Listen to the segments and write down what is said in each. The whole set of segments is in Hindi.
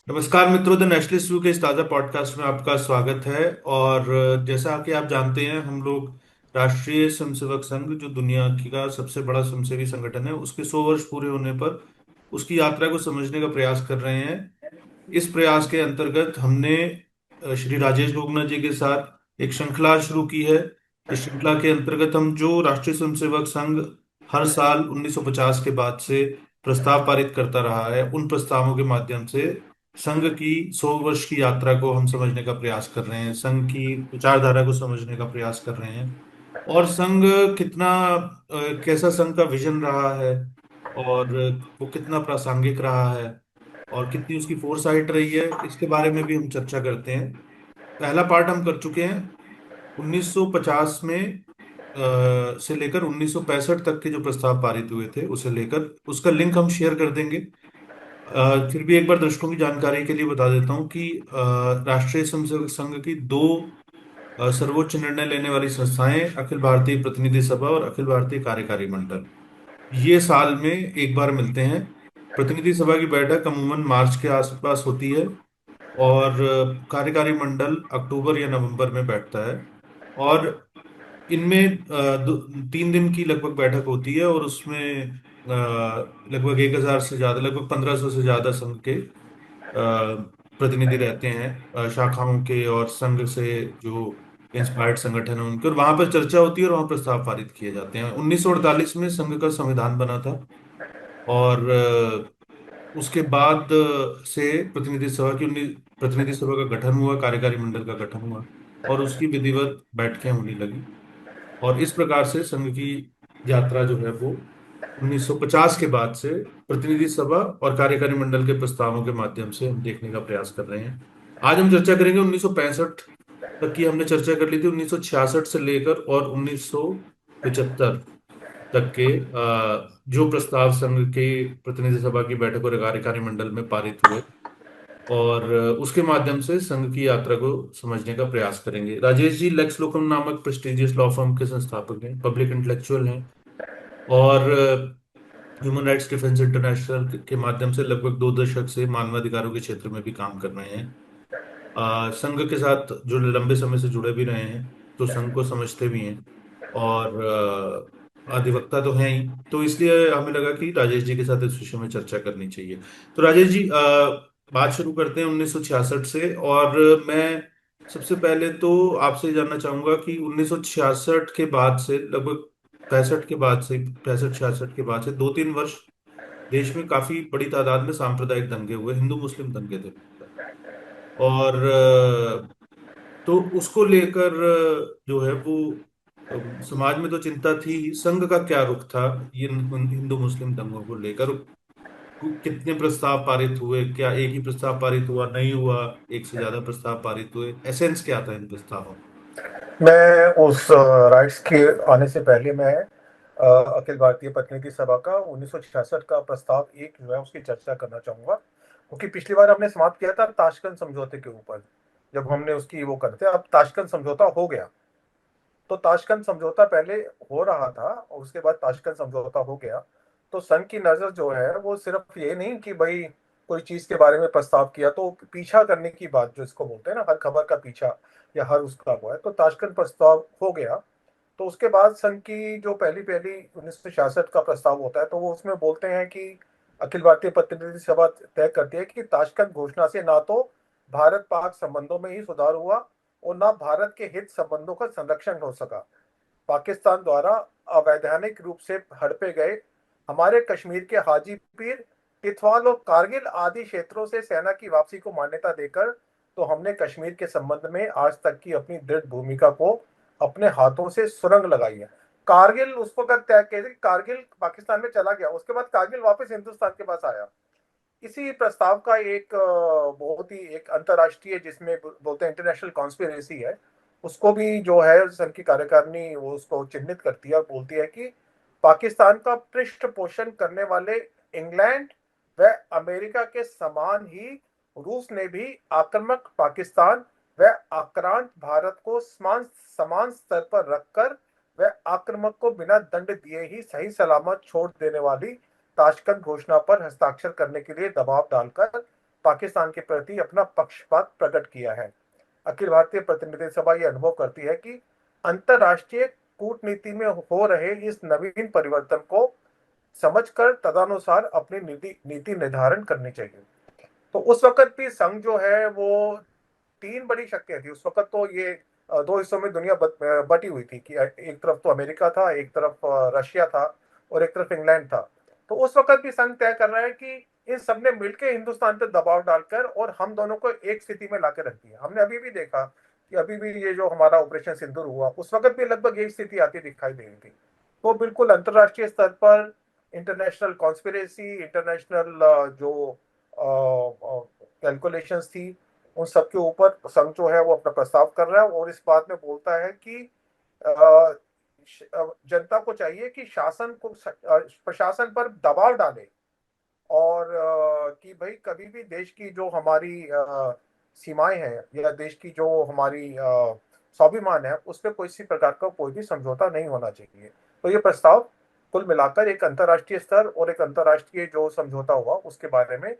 नमस्कार मित्रों, द नेशनलिस्ट व्यू के इस ताज़ा पॉडकास्ट में आपका स्वागत है। और जैसा कि आप जानते हैं, हम लोग राष्ट्रीय स्वयंसेवक संघ, जो दुनिया की का सबसे बड़ा स्वयंसेवी संगठन है, उसके 100 वर्ष पूरे होने पर उसकी यात्रा को समझने का प्रयास कर रहे हैं। इस प्रयास के अंतर्गत हमने श्री राजेश लोकनाथ जी के साथ एक श्रृंखला शुरू की है। इस श्रृंखला के अंतर्गत हम जो राष्ट्रीय स्वयंसेवक संघ हर साल 1950 के बाद से प्रस्ताव पारित करता रहा है, उन प्रस्तावों के माध्यम से संघ की 100 वर्ष की यात्रा को हम समझने का प्रयास कर रहे हैं, संघ की विचारधारा को समझने का प्रयास कर रहे हैं। और संघ कितना कैसा संघ का विजन रहा है, और वो कितना प्रासंगिक रहा है, और कितनी उसकी फोरसाइट रही है, इसके बारे में भी हम चर्चा करते हैं। पहला पार्ट हम कर चुके हैं। 1950 में से लेकर 1965 तक के जो प्रस्ताव पारित हुए थे, उसे लेकर उसका लिंक हम शेयर कर देंगे। फिर भी एक बार दर्शकों की जानकारी के लिए बता देता हूँ कि राष्ट्रीय स्वयंसेवक संघ की दो सर्वोच्च निर्णय लेने वाली संस्थाएं, अखिल भारतीय प्रतिनिधि सभा और अखिल भारतीय कार्यकारी मंडल, ये साल में एक बार मिलते हैं। प्रतिनिधि सभा की बैठक अमूमन मार्च के आसपास होती है, और कार्यकारी मंडल अक्टूबर या नवंबर में बैठता है। और इनमें 3 दिन की लगभग बैठक होती है, और उसमें लगभग 1,000 से ज्यादा, लगभग 1,500 से ज्यादा संघ के प्रतिनिधि रहते हैं, शाखाओं के और संघ से जो इंस्पायर्ड संगठन है उनके, और वहां पर चर्चा होती है और वहां प्रस्ताव पारित किए जाते हैं। 1948 में संघ का संविधान बना था, और उसके बाद से प्रतिनिधि सभा का गठन हुआ, कार्यकारी मंडल का गठन हुआ, और उसकी विधिवत बैठकें होने लगी। और इस प्रकार से संघ की यात्रा जो है वो 1950 के बाद से प्रतिनिधि सभा और कार्यकारी मंडल के प्रस्तावों के माध्यम से हम देखने का प्रयास कर रहे हैं। आज हम चर्चा करेंगे 1965 तक की। हमने चर्चा कर ली थी 1966 से लेकर और 1975 तक के जो प्रस्ताव संघ के प्रतिनिधि सभा की बैठक और कार्यकारी मंडल में पारित हुए, और उसके माध्यम से संघ की यात्रा को समझने का प्रयास करेंगे। राजेश जी लेक्स लोकम नामक प्रेस्टिजियस लॉ फर्म के संस्थापक हैं, पब्लिक इंटेलेक्चुअल हैं, और ह्यूमन राइट्स डिफेंस इंटरनेशनल के माध्यम से लगभग 2 दशक से मानवाधिकारों के क्षेत्र में भी काम कर रहे हैं। संघ के साथ जो लंबे समय से जुड़े भी रहे हैं, तो संघ को समझते भी हैं, और अधिवक्ता तो हैं ही, तो इसलिए हमें लगा कि राजेश जी के साथ इस विषय में चर्चा करनी चाहिए। तो राजेश जी, बात शुरू करते हैं 1966 से। और मैं सबसे पहले तो आपसे जानना चाहूंगा कि 1966 के बाद से लगभग 65 के बाद से 65-66 के बाद से 2-3 वर्ष देश में काफी बड़ी तादाद में सांप्रदायिक दंगे हुए, हिंदू मुस्लिम दंगे थे। और तो उसको लेकर जो है वो समाज में तो चिंता थी ही। संघ का क्या रुख था ये हिंदू मुस्लिम दंगों को लेकर? कितने प्रस्ताव पारित हुए? क्या एक ही प्रस्ताव पारित हुआ? नहीं हुआ? एक से ज्यादा प्रस्ताव पारित हुए? एसेंस क्या था इन प्रस्तावों? मैं उस राइट्स के आने से पहले मैं अखिल भारतीय प्रतिनिधि सभा का 1966 का प्रस्ताव एक जो है उसकी चर्चा करना चाहूंगा, क्योंकि पिछली बार हमने समाप्त किया था ताशकंद समझौते के ऊपर। जब हमने उसकी वो करते, अब ताशकंद समझौता हो गया। तो ताशकंद समझौता पहले हो रहा था और उसके बाद ताशकंद समझौता हो गया। तो संघ की नजर जो है वो सिर्फ ये नहीं कि भाई कोई चीज के बारे में प्रस्ताव किया तो पीछा करने की बात, जो इसको बोलते हैं ना, हर खबर का पीछा या हर उसका वो है। तो ताशकंद प्रस्ताव हो गया। तो उसके बाद संघ की जो पहली पहली 1966 का प्रस्ताव होता है, तो वो उसमें बोलते हैं कि अखिल भारतीय प्रतिनिधि सभा तय करती है कि ताशकंद घोषणा से ना तो भारत पाक संबंधों में ही सुधार हुआ और ना भारत के हित संबंधों का संरक्षण हो सका। पाकिस्तान द्वारा अवैधानिक रूप से हड़पे गए हमारे कश्मीर के हाजी पीर, तिथवाल और कारगिल आदि क्षेत्रों से सेना की वापसी को मान्यता देकर तो हमने कश्मीर के संबंध में आज तक की अपनी दृढ़ भूमिका को अपने हाथों से सुरंग लगाई है। कारगिल उस वक्त तय किया, कारगिल पाकिस्तान में चला गया, उसके बाद कारगिल वापस हिंदुस्तान के पास आया। इसी प्रस्ताव का एक बहुत ही एक अंतर्राष्ट्रीय, जिसमें बोलते हैं इंटरनेशनल कॉन्स्पिरेसी है, उसको भी जो है संघ की कार्यकारिणी वो उसको चिन्हित करती है और बोलती है कि पाकिस्तान का पृष्ठ पोषण करने वाले इंग्लैंड व अमेरिका के समान ही रूस ने भी आक्रामक पाकिस्तान व आक्रांत भारत को समान समान स्तर पर रखकर वह आक्रमक को बिना दंड दिए ही सही सलामत छोड़ देने वाली ताशकंद घोषणा पर हस्ताक्षर करने के लिए दबाव डालकर पाकिस्तान के प्रति अपना पक्षपात प्रकट किया है। अखिल भारतीय प्रतिनिधि सभा यह अनुभव करती है कि अंतर्राष्ट्रीय कूटनीति में हो रहे इस नवीन परिवर्तन को समझकर तदनुसार अपनी नीति नीति निर्धारण करनी चाहिए। तो उस वक्त भी संघ जो है वो तीन बड़ी शक्तियां थी उस वक्त। तो ये दो हिस्सों में दुनिया बटी हुई थी कि एक तरफ तो अमेरिका था, एक तरफ रशिया था, और एक तरफ इंग्लैंड था। तो उस वक्त भी संघ तय कर रहा है कि इन सब ने मिलकर हिंदुस्तान पर दबाव डालकर और हम दोनों को एक स्थिति में लाकर रख दिया। हमने अभी भी देखा कि अभी भी ये जो हमारा ऑपरेशन सिंदूर हुआ उस वक्त भी लगभग यही स्थिति आती दिखाई दे रही थी। तो बिल्कुल अंतर्राष्ट्रीय स्तर पर इंटरनेशनल कॉन्स्पिरेसी, इंटरनेशनल जो कैलकुलेशंस थी, उन सबके ऊपर संघ जो है वो अपना प्रस्ताव कर रहा है और इस बात में बोलता है कि जनता को चाहिए कि शासन को प्रशासन पर दबाव डाले और कि भाई कभी भी देश की जो हमारी सीमाएं हैं या देश की जो हमारी स्वाभिमान है उस पर किसी प्रकार का कोई भी समझौता नहीं होना चाहिए। तो ये प्रस्ताव कुल मिलाकर एक अंतर्राष्ट्रीय स्तर और एक अंतर्राष्ट्रीय जो समझौता हुआ उसके बारे में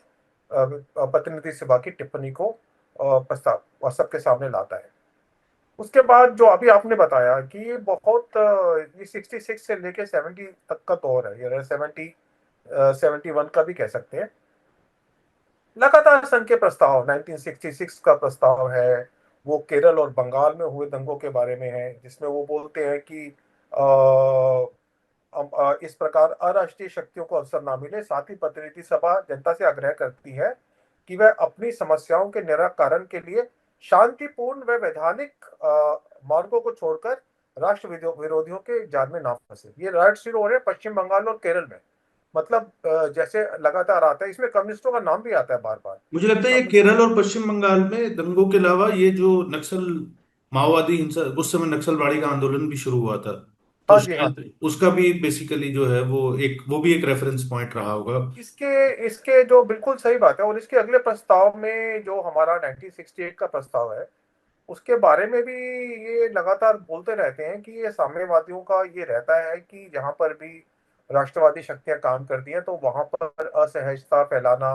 प्रतिनिधि सभा की टिप्पणी को प्रस्ताव सबके सामने लाता है। उसके बाद जो अभी आपने बताया कि ये बहुत ये 66 से लेके 70 तक का दौर है, ये 71 का भी कह सकते हैं। लगातार संघ के प्रस्ताव 1966 का प्रस्ताव है, वो केरल और बंगाल में हुए दंगों के बारे में है, जिसमें वो बोलते हैं कि इस प्रकार अराष्ट्रीय शक्तियों को अवसर ना मिले। साथ ही प्रतिनिधि सभा जनता से आग्रह करती है कि वह अपनी समस्याओं के निराकरण के लिए शांतिपूर्ण व वैधानिक मार्गों को छोड़कर राष्ट्र विरोधियों के जाल में ना फंसे। ये राइट शुरू हो रहे हैं पश्चिम बंगाल और केरल में। मतलब जैसे लगातार आता है, इसमें कम्युनिस्टों का नाम भी आता है बार बार। मुझे लगता है ये कम्युनिस्ट, केरल और पश्चिम बंगाल में दंगों के अलावा ये जो नक्सल माओवादी हिंसा, उस समय नक्सलवाड़ी का आंदोलन भी शुरू हुआ था, तो हाँ जी हाँ। शायद उसका भी बेसिकली जो है वो भी एक रेफरेंस पॉइंट रहा होगा। इसके इसके जो बिल्कुल सही बात है, और इसके अगले प्रस्ताव में जो हमारा 1968 का प्रस्ताव है उसके बारे में भी ये लगातार बोलते रहते हैं कि ये साम्यवादियों का ये रहता है कि जहां पर भी राष्ट्रवादी शक्तियां काम करती हैं तो वहां पर असहजता फैलाना,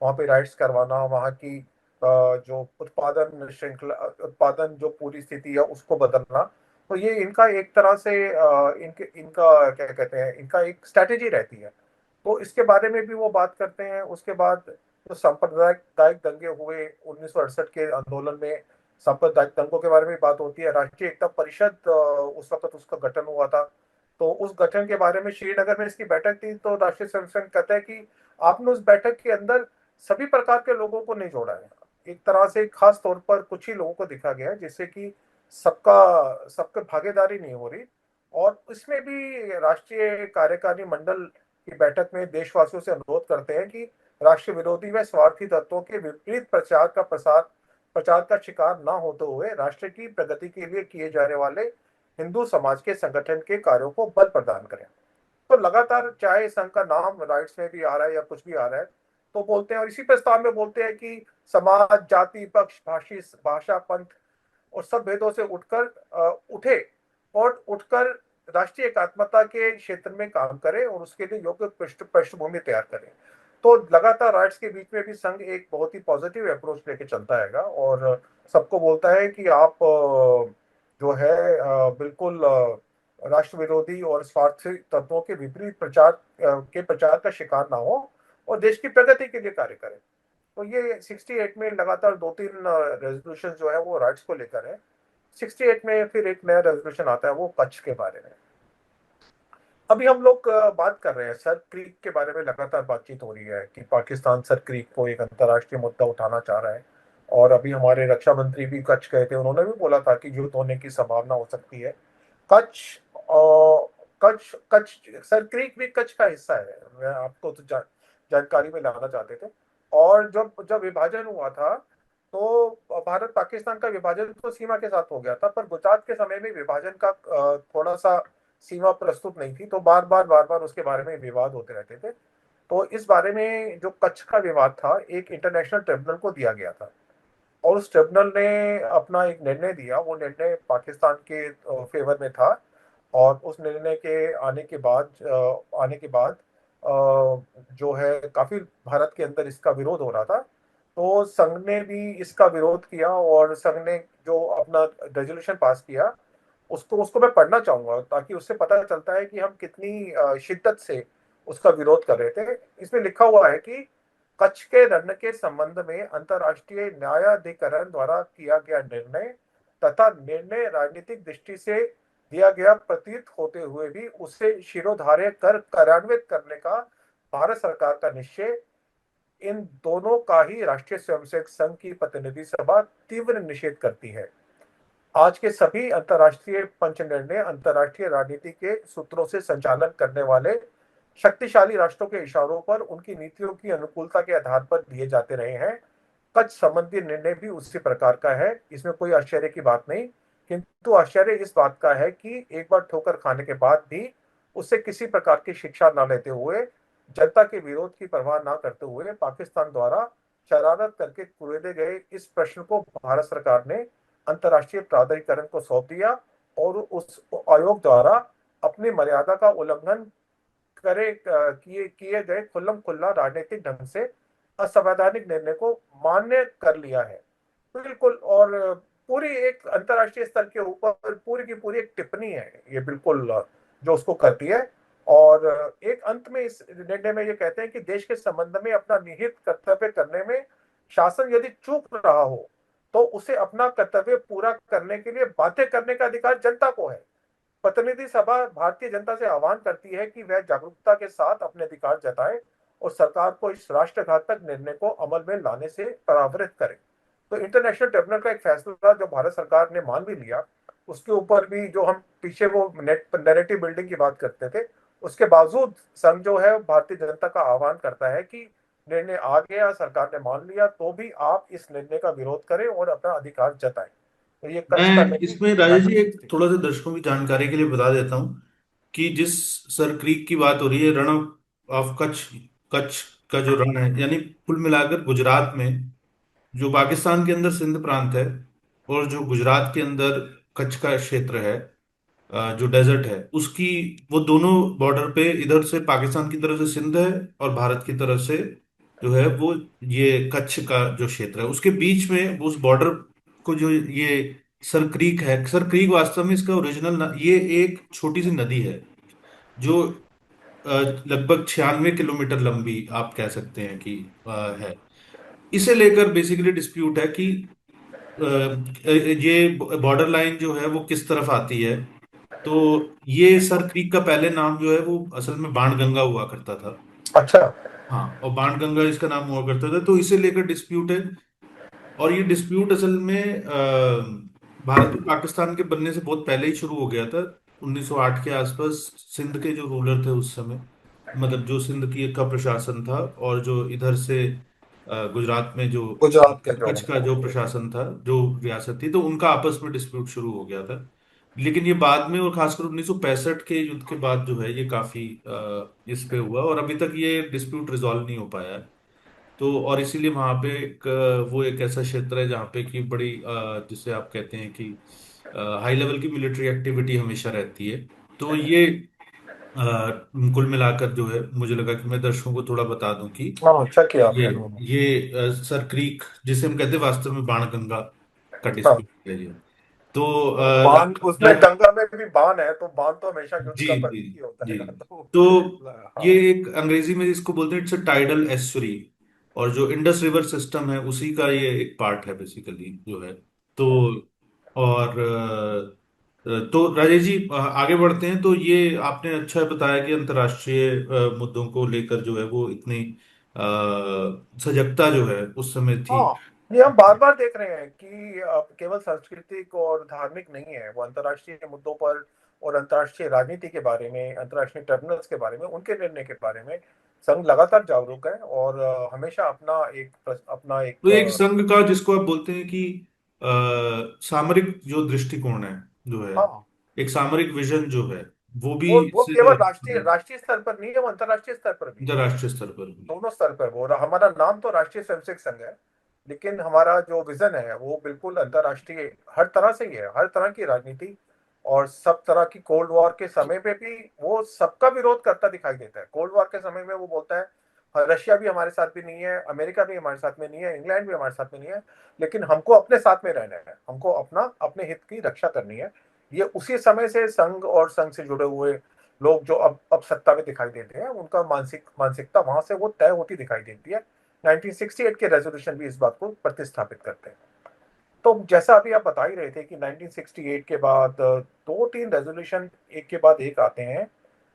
वहां पे राइट्स करवाना, वहां की जो उत्पादन श्रृंखला, उत्पादन जो पूरी स्थिति है उसको बदलना। तो ये इनका एक तरह से इनके इनका क्या कहते हैं, इनका एक स्ट्रैटेजी रहती है। तो इसके बारे में भी वो बात करते हैं। उसके बाद जो सांप्रदायिक दंगे हुए 1968 के आंदोलन में, सांप्रदायिक दंगों के बारे में बात होती है। राष्ट्रीय एकता परिषद उस वक्त उसका गठन हुआ था। तो उस गठन के बारे में श्रीनगर में इसकी बैठक थी। तो राष्ट्रीय स्वयं सेवक कहता है कि आपने उस बैठक के अंदर सभी प्रकार के लोगों को नहीं जोड़ा है, एक तरह से खास तौर पर कुछ ही लोगों को दिखा गया है, जिससे कि सबका सबका भागीदारी नहीं हो रही। और इसमें भी राष्ट्रीय कार्यकारिणी मंडल की बैठक में देशवासियों से अनुरोध करते हैं कि राष्ट्र विरोधी व स्वार्थी तत्वों के विपरीत प्रचार का शिकार न होते हुए राष्ट्र की प्रगति के लिए किए जाने वाले हिंदू समाज के संगठन के कार्यों को बल प्रदान करें। तो लगातार चाहे संघ का नाम राइट्स में भी आ रहा है या कुछ भी आ रहा है, तो बोलते हैं और इसी प्रस्ताव में बोलते हैं कि समाज, जाति, पक्ष, भाषा, पंथ और सब भेदों से उठे और उठकर राष्ट्रीय एकात्मता के क्षेत्र में काम करे और उसके लिए योग्य पृष्ठभूमि तैयार करें। तो लगातार राइट्स के बीच में भी संघ एक बहुत ही पॉजिटिव अप्रोच लेके चलता है और सबको बोलता है कि आप जो है बिल्कुल राष्ट्र विरोधी और स्वार्थी तत्वों के विपरीत प्रचार का शिकार ना हो और देश की प्रगति के लिए कार्य करें। तो ये 68 में लगातार दो तीन रेजोल्यूशन जो है वो राइट्स को लेकर है। 68 में फिर एक नया रेजोल्यूशन आता है वो कच्छ के बारे में। अभी हम लोग बात कर रहे हैं सर क्रीक के बारे में, लगातार बातचीत हो रही है कि पाकिस्तान सर क्रीक को एक अंतर्राष्ट्रीय मुद्दा उठाना चाह रहा है। और अभी हमारे रक्षा मंत्री भी कच्छ गए थे, उन्होंने भी बोला था कि युद्ध होने की संभावना हो सकती है। कच्छ और कच्छ सर क्रीक भी कच्छ का हिस्सा है, मैं आपको तो जानकारी में लाना चाहते थे। और जब जब विभाजन हुआ था तो भारत पाकिस्तान का विभाजन तो सीमा के साथ हो गया था, पर गुजरात के समय में विभाजन का थोड़ा सा सीमा प्रस्तुत नहीं थी, तो बार बार उसके बारे में विवाद होते रहते थे। तो इस बारे में जो कच्छ का विवाद था एक इंटरनेशनल ट्रिब्यूनल को दिया गया था और उस ट्रिब्यूनल ने अपना एक निर्णय दिया। वो निर्णय पाकिस्तान के फेवर में था और उस निर्णय के आने के बाद जो है काफी भारत के अंदर इसका विरोध हो रहा था। तो संघ ने भी इसका विरोध किया और संघ ने जो अपना रेजोल्यूशन पास किया, उसको उसको मैं पढ़ना चाहूंगा ताकि उससे पता चलता है कि हम कितनी शिद्दत से उसका विरोध कर रहे थे। इसमें लिखा हुआ है कि कच्छ के रण के संबंध में अंतर्राष्ट्रीय न्यायाधिकरण द्वारा किया गया निर्णय तथा निर्णय राजनीतिक दृष्टि से दिया गया प्रतीत होते हुए भी उसे शिरोधार्य कर कार्यान्वित करने का भारत सरकार का निश्चय, इन दोनों का ही राष्ट्रीय स्वयंसेवक संघ की प्रतिनिधि सभा तीव्र निषेध करती है। आज के सभी अंतर्राष्ट्रीय पंच निर्णय अंतर्राष्ट्रीय राजनीति के सूत्रों से संचालन करने वाले शक्तिशाली राष्ट्रों के इशारों पर उनकी नीतियों की अनुकूलता के आधार पर दिए जाते रहे हैं। कच्छ संबंधी निर्णय भी उसी प्रकार का है, इसमें कोई आश्चर्य की बात नहीं। किंतु आश्चर्य इस बात का है कि एक बार ठोकर खाने के बाद भी उससे किसी प्रकार की शिक्षा न लेते हुए, जनता के विरोध की परवाह न करते हुए पाकिस्तान द्वारा शरारत करके कुरेदे गए इस प्रश्न को भारत सरकार ने अंतर्राष्ट्रीय प्राधिकरण को सौंप दिया और उस आयोग द्वारा अपनी मर्यादा का उल्लंघन करे किए किए गए खुल्लम खुल्ला राजनीतिक ढंग से असंवैधानिक निर्णय को मान्य कर लिया है। बिल्कुल। और पूरी एक अंतर्राष्ट्रीय स्तर के ऊपर पूरी की पूरी एक टिप्पणी है ये, बिल्कुल जो उसको करती है। और एक अंत में इस निर्णय में ये कहते हैं कि देश के संबंध में अपना निहित कर्तव्य करने में शासन यदि चूक रहा हो तो उसे अपना कर्तव्य पूरा करने के लिए बाध्य करने का अधिकार जनता को है। प्रतिनिधि सभा भारतीय जनता से आह्वान करती है कि वह जागरूकता के साथ अपने अधिकार जताए और सरकार को इस राष्ट्रघातक निर्णय को अमल में लाने से परावृत करे। तो इंटरनेशनल ट्रिब्यूनल का एक फैसला जो भारत सरकार ने मान भी लिया, उसके ऊपर भी जो हम पीछे वो नैरेटिव बिल्डिंग की बात करते थे, उसके बावजूद संघ जो है भारतीय जनता का आह्वान करता है कि निर्णय आ गया, सरकार ने मान लिया, तो भी आप इस निर्णय का विरोध करें और अपना अधिकार जताएं। तो ये कच्छ का मैं निर्णय इसमें राजेश जी एक मैटर थोड़ा सा दर्शकों की जानकारी के लिए बता देता हूँ कि जिस सर क्रीक की बात हो रही है, रण ऑफ कच्छ, कच्छ का जो रण है, यानी कुल मिलाकर गुजरात में, जो पाकिस्तान के अंदर सिंध प्रांत है और जो गुजरात के अंदर कच्छ का क्षेत्र है, जो डेजर्ट है उसकी, वो दोनों बॉर्डर पे, इधर से पाकिस्तान की तरफ से सिंध है और भारत की तरफ से जो है वो ये कच्छ का जो क्षेत्र है, उसके बीच में उस बॉर्डर को जो ये सर क्रीक है, सर क्रीक वास्तव में इसका ओरिजिनल ये एक छोटी सी नदी है जो लगभग 96 किलोमीटर लंबी आप कह सकते हैं कि है। इसे लेकर बेसिकली डिस्प्यूट है कि ये बॉर्डर लाइन जो है वो किस तरफ आती है। तो ये सर क्रीक का पहले नाम जो है वो असल में बाणगंगा हुआ करता था। अच्छा। हाँ, और बाणगंगा इसका नाम हुआ करता था, तो इसे लेकर डिस्प्यूट है। और ये डिस्प्यूट असल में भारत और पाकिस्तान के बनने से बहुत पहले ही शुरू हो गया था। 1908 के आसपास सिंध के जो रूलर थे उस समय, मतलब जो सिंध की का प्रशासन था, और जो इधर से गुजरात में जो गुजरात के जो कच्छ का जो प्रशासन था, जो रियासत थी, तो उनका आपस में डिस्प्यूट शुरू हो गया था। लेकिन ये बाद में, और खासकर 1965 के युद्ध के बाद जो है ये काफी इस पे हुआ, और अभी तक ये डिस्प्यूट रिजॉल्व नहीं हो पाया है। तो और इसीलिए वहां पे एक वो एक ऐसा क्षेत्र है जहाँ पे कि बड़ी जिसे आप कहते हैं कि हाई लेवल की मिलिट्री एक्टिविटी हमेशा रहती है। तो ये अ, कुल मिलाकर जो है, मुझे लगा कि मैं दर्शकों को थोड़ा बता दूं कि हाँ, अच्छा किया ये आपने। सर क्रीक, जिसे हम कहते हैं वास्तव में बाणगंगा का हाँ। डिस्प्यूट है ये। तो बांध, उसमें गंगा में भी बाण है, तो बाण तो हमेशा युद्ध जी का जी प्रतीक ही होता जी। है ना, तो तो ये हाँ। एक अंग्रेजी में इसको बोलते हैं, इट्स अ टाइडल एस्चुरी, और जो इंडस रिवर सिस्टम है उसी का ये एक पार्ट है बेसिकली जो है। तो और तो राजेश जी आगे बढ़ते हैं। तो ये आपने अच्छा बताया कि अंतर्राष्ट्रीय मुद्दों को लेकर जो है वो इतनी सजगता जो है उस समय थी। हाँ, ये हम बार बार देख रहे हैं कि अब केवल सांस्कृतिक और धार्मिक नहीं है, वो अंतर्राष्ट्रीय मुद्दों पर और अंतर्राष्ट्रीय राजनीति के बारे में, अंतर्राष्ट्रीय ट्रिब्यूनल्स के बारे में, उनके निर्णय के बारे में संघ लगातार जागरूक है और हमेशा अपना एक तो एक संघ का, जिसको आप बोलते हैं कि सामरिक जो दृष्टिकोण है जो है, हाँ। एक सामरिक विजन जो है, वो भी वो इससे केवल राष्ट्रीय राष्ट्रीय स्तर पर नहीं है, वो अंतर्राष्ट्रीय स्तर पर भी है। अंतर्राष्ट्रीय स्तर पर भी। दोनों स्तर पर वो हमारा नाम तो राष्ट्रीय स्वयंसेवक संघ है, लेकिन हमारा जो विजन है वो बिल्कुल अंतर्राष्ट्रीय हर तरह से ही है, हर तरह की राजनीति और सब तरह की कोल्ड वॉर के समय पे भी वो सबका विरोध करता दिखाई देता है। कोल्ड वॉर के समय में वो बोलता है, "हाँ, रशिया भी हमारे साथ भी नहीं है, अमेरिका भी हमारे साथ में नहीं है, इंग्लैंड भी हमारे साथ में नहीं है, लेकिन हमको अपने साथ में रहना है, हमको अपना अपने हित की रक्षा करनी है।" ये उसी समय से संघ और संघ से जुड़े हुए लोग जो अब सत्ता में दिखाई देते हैं, उनका मानसिकता वहां से वो तय होती दिखाई देती है। 1968 के रेजोल्यूशन भी इस बात को प्रतिस्थापित करते हैं। तो जैसा अभी आप बता ही रहे थे कि 1968 के बाद दो तीन रेजोल्यूशन एक के बाद एक आते हैं,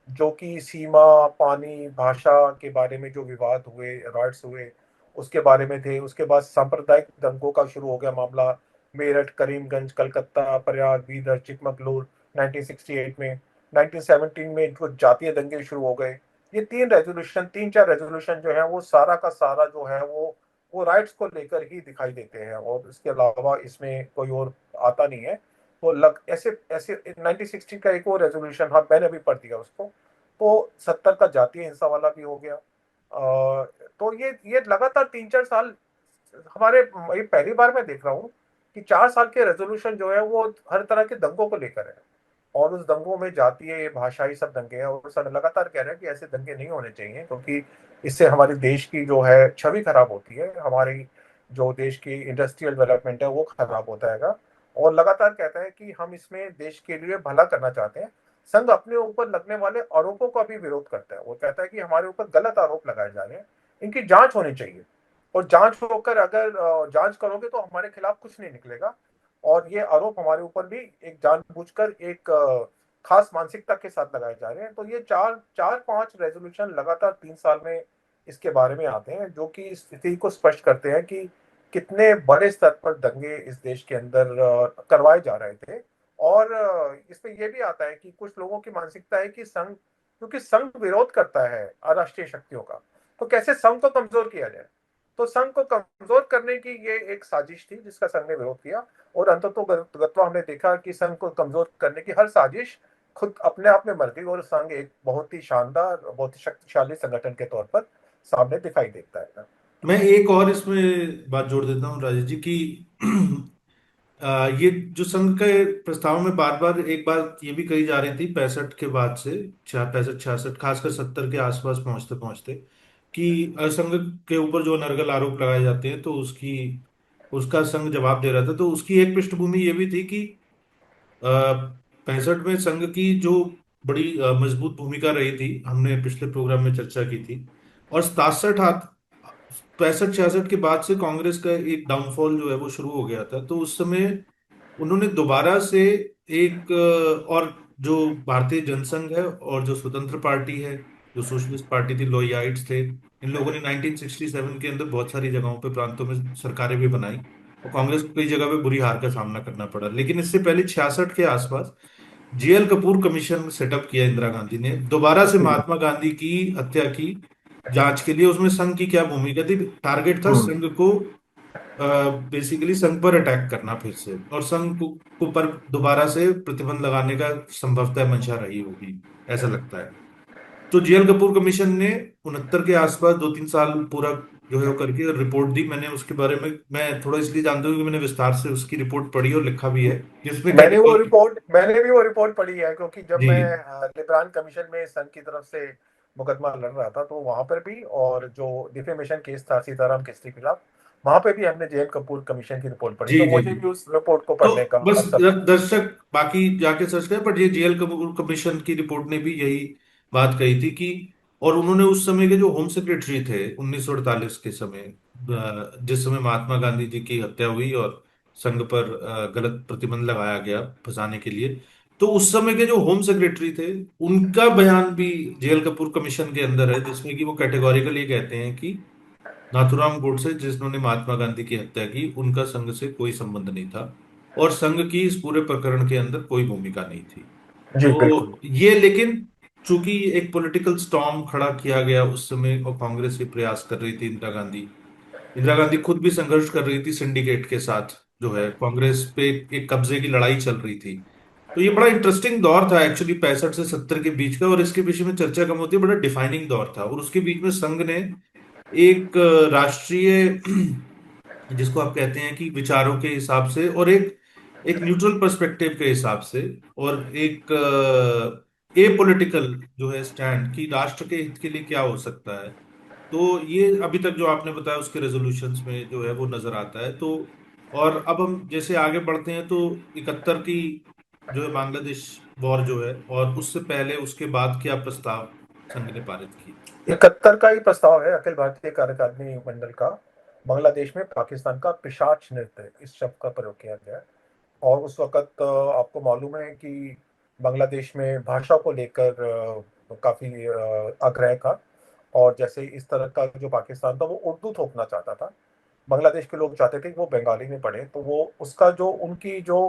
जो कि सीमा, पानी, भाषा के बारे में जो विवाद हुए, राइट्स हुए, उसके बारे में थे। उसके बाद सांप्रदायिक दंगों का शुरू हो गया मामला, मेरठ, करीमगंज, कलकत्ता, प्रयाग, बीदर, चिकमगलूर 1968 में। 1917 में जो जातीय दंगे शुरू हो गए। ये तीन चार रेजोल्यूशन जो है वो सारा का सारा जो है वो राइट्स को लेकर ही दिखाई देते हैं, और इसके अलावा इसमें कोई और आता नहीं है। तो लग ऐसे ऐसे 1960 का एक और रेजोल्यूशन, हाँ मैंने भी पढ़ दिया उसको। तो 70 का जातीय हिंसा वाला भी हो गया। तो ये लगातार 3-4 साल हमारे, ये पहली बार मैं देख रहा हूँ कि 4 साल के रेजोल्यूशन जो है वो हर तरह के दंगों को लेकर है। और उस दंगों में जातीय, भाषाई सब दंगे हैं, और सब लगातार कह रहे हैं कि ऐसे दंगे नहीं होने चाहिए, क्योंकि इससे हमारे देश की जो है छवि खराब होती है, हमारी जो देश की इंडस्ट्रियल डेवलपमेंट है वो खराब होता है। और लगातार कहता है कि हम इसमें देश के लिए भला करना चाहते हैं। संघ अपने ऊपर लगने वाले आरोपों का भी विरोध करता है। वो कहता है कि हमारे ऊपर गलत आरोप लगाए जा रहे हैं, इनकी जांच होनी चाहिए, और जांच होकर अगर जांच करोगे तो हमारे खिलाफ कुछ नहीं निकलेगा। और ये आरोप हमारे ऊपर भी एक जानबूझकर एक खास मानसिकता के साथ लगाए जा रहे हैं। तो ये चार चार पांच रेजोल्यूशन लगातार 3 साल में इसके बारे में आते हैं, जो कि इस स्थिति को स्पष्ट करते हैं कि कितने बड़े स्तर पर दंगे इस देश के अंदर करवाए जा रहे थे। और इसमें यह भी आता है कि कुछ लोगों की मानसिकता है कि संघ, क्योंकि संघ विरोध करता है अराष्ट्रीय शक्तियों का, तो कैसे संघ को कमजोर किया जाए। तो संघ को कमजोर करने की ये एक साजिश थी जिसका संघ ने विरोध किया। और अंततोगत्वा हमने देखा कि संघ को कमजोर करने की हर साजिश खुद अपने आप में मर गई, और संघ एक बहुत ही शानदार, बहुत ही शक्तिशाली संगठन के तौर पर सामने दिखाई देता है। मैं एक और इसमें बात जोड़ देता हूँ राजेश जी की ये जो संघ के प्रस्ताव में बार बार एक बात ये भी कही जा रही थी 65 के बाद से, 65 66 खासकर 70 के आसपास पहुंचते पहुंचते, कि संघ के ऊपर जो अनर्गल आरोप लगाए जाते हैं तो उसकी उसका संघ जवाब दे रहा था। तो उसकी एक पृष्ठभूमि ये भी थी कि 65 में संघ की जो बड़ी मजबूत भूमिका रही थी, हमने पिछले प्रोग्राम में चर्चा की थी। और 65 66 के बाद से कांग्रेस का एक डाउनफॉल जो है वो शुरू हो गया था। तो उस समय उन्होंने दोबारा से एक और जो भारतीय जनसंघ है और जो स्वतंत्र पार्टी है, जो सोशलिस्ट पार्टी थी, लोहियाइट्स थे, इन लोगों ने 1967 के अंदर बहुत सारी जगहों पे, प्रांतों में सरकारें भी बनाई, और कांग्रेस को कई जगह पे बुरी हार का सामना करना पड़ा। लेकिन इससे पहले 66 के आसपास जेएल कपूर कमीशन सेटअप किया इंदिरा गांधी ने, दोबारा से जी। महात्मा गांधी की हत्या की जांच के लिए। उसमें संघ की क्या भूमिका थी? टारगेट था हम्म। संघ को, बेसिकली संघ पर अटैक करना फिर से, और संघ को पर दोबारा से प्रतिबंध लगाने का संभवतः मंशा रही होगी, ऐसा लगता है। तो जेएल कपूर कमीशन ने 69 के आसपास 2-3 साल पूरा जो है वो करके रिपोर्ट दी। मैंने उसके बारे में, मैं थोड़ा इसलिए जानता हूँ कि मैंने विस्तार से उसकी रिपोर्ट पढ़ी और लिखा भी है, जिसमें कैटेगोरी। मैंने भी वो रिपोर्ट पढ़ी है, क्योंकि जब जी मैं लिब्रान कमीशन में संघ की तरफ से मुकदमा लड़ रहा था, तो वहां पर भी, और जो डिफेमेशन केस था सीताराम केसरी के खिलाफ, वहां पे भी हमने जेएल कपूर कमीशन की रिपोर्ट पढ़ी। जी तो जी मुझे जी। भी उस रिपोर्ट को तो पढ़ने का बस अवसर मिला। दर्शक बाकी जाके सर्च करें, बट ये जेएल कमीशन की रिपोर्ट ने भी यही बात कही थी कि, और उन्होंने उस समय के जो होम सेक्रेटरी थे 1948 के समय, जिस समय महात्मा गांधी जी की हत्या हुई और संघ पर गलत प्रतिबंध लगाया गया फंसाने के लिए, तो उस समय के जो होम सेक्रेटरी थे, उनका बयान भी जेएल कपूर कमीशन के अंदर है, जिसमें कि वो कैटेगोरिकली ये कहते हैं कि नाथूराम गोडसे जिन्होंने महात्मा गांधी की हत्या की, उनका संघ से कोई संबंध नहीं था, और संघ की इस पूरे प्रकरण के अंदर कोई भूमिका नहीं थी। जी बिल्कुल। तो ये, लेकिन चूंकि एक पॉलिटिकल स्टॉर्म खड़ा किया गया उस समय, और कांग्रेस भी प्रयास कर रही थी, इंदिरा गांधी खुद भी संघर्ष कर रही थी सिंडिकेट के साथ, जो है कांग्रेस पे एक कब्जे की लड़ाई चल रही थी। तो ये बड़ा इंटरेस्टिंग दौर था एक्चुअली, 65 से 70 के बीच का, और इसके विषय में चर्चा कम होती है, बड़ा डिफाइनिंग दौर था। और उसके बीच में संघ ने एक राष्ट्रीय जिसको आप कहते हैं कि विचारों के हिसाब से, और एक एक न्यूट्रल पर्सपेक्टिव के हिसाब से और एक ए पॉलिटिकल जो है स्टैंड कि राष्ट्र के हित के लिए क्या हो सकता है। तो ये अभी तक जो आपने बताया उसके रेजोल्यूशंस में जो है वो नजर आता है। तो और अब हम जैसे आगे बढ़ते हैं तो 71 की जो है बांग्लादेश वॉर जो है, और उससे पहले उसके बाद क्या प्रस्ताव संघ ने पारित किए। 71 का ही प्रस्ताव है अखिल भारतीय कार्यकारिणी मंडल का। बांग्लादेश में पाकिस्तान का पिशाच नृत्य, इस शब्द का प्रयोग किया गया है। और उस वक्त आपको मालूम है कि बांग्लादेश में भाषा को लेकर काफी आग्रह था। और जैसे इस तरह का जो पाकिस्तान था वो उर्दू थोपना चाहता था, बांग्लादेश के लोग चाहते थे कि वो बंगाली में पढ़े। तो वो उसका जो उनकी जो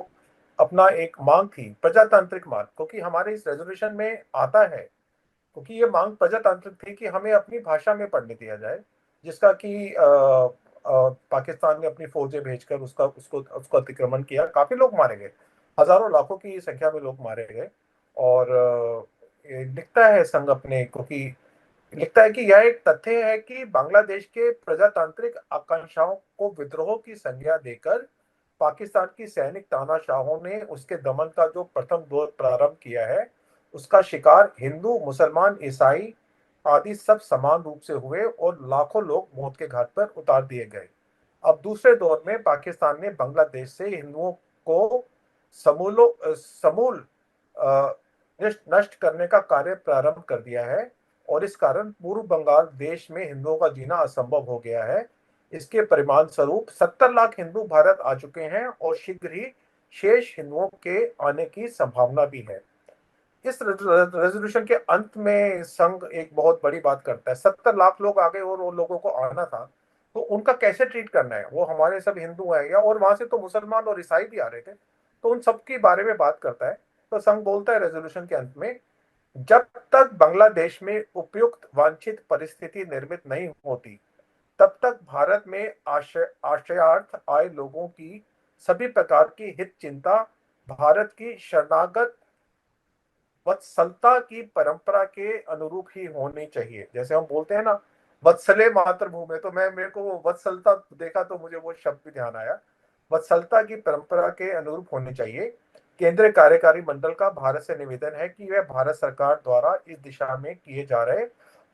अपना एक मांग थी, प्रजातांत्रिक मांग, क्योंकि हमारे इस रेजोल्यूशन में आता है, क्योंकि ये मांग प्रजातांत्रिक थी कि हमें अपनी भाषा में पढ़ने दिया जाए, जिसका कि पाकिस्तान ने अपनी फौजें भेजकर उसका उसको उसको अतिक्रमण किया, काफी लोग मारे गए, हजारों लाखों की संख्या में लोग मारे गए। और ये लिखता है संघ अपने, क्योंकि लिखता है कि यह एक तथ्य है कि बांग्लादेश के प्रजातांत्रिक आकांक्षाओं को विद्रोह की संज्ञा देकर पाकिस्तान की सैनिक तानाशाहों ने उसके दमन का जो प्रथम दौर प्रारंभ किया है, उसका शिकार हिंदू, मुसलमान, ईसाई आदि सब समान रूप से हुए और लाखों लोग मौत के घाट पर उतार दिए गए। अब दूसरे दौर में पाकिस्तान ने बांग्लादेश से हिंदुओं को समूल नष्ट करने का कार्य प्रारंभ कर दिया है, और इस कारण पूर्व बंगाल देश में हिंदुओं का जीना असंभव हो गया है। इसके परिणाम स्वरूप 70 लाख हिंदू भारत आ चुके हैं और शीघ्र ही शेष हिंदुओं के आने की संभावना भी है। इस रेजोल्यूशन के अंत में संघ एक बहुत बड़ी बात करता है, 70 लाख लोग आ गए और उन लोगों को आना था, तो उनका कैसे ट्रीट करना है, वो हमारे सब हिंदू हैं या, और वहां से तो मुसलमान और ईसाई भी आ रहे थे, तो उन सब के बारे में बात करता है। तो संघ बोलता है रेजोल्यूशन के अंत में, जब तक बांग्लादेश में उपयुक्त वांछित परिस्थिति निर्मित नहीं होती, तब तक भारत में आश्रयार्थ आए लोगों की सभी प्रकार की हित चिंता भारत की शरणागत वत्सलता की परंपरा के अनुरूप ही होनी चाहिए। जैसे हम बोलते हैं ना, वत्सले मातृभूमि, तो मैं मेरे को वो वत्सलता देखा तो मुझे वो शब्द भी ध्यान आया। वत्सलता की परंपरा के अनुरूप होनी चाहिए। केंद्रीय कार्यकारी मंडल का भारत से निवेदन है कि वह भारत सरकार द्वारा इस दिशा में किए जा रहे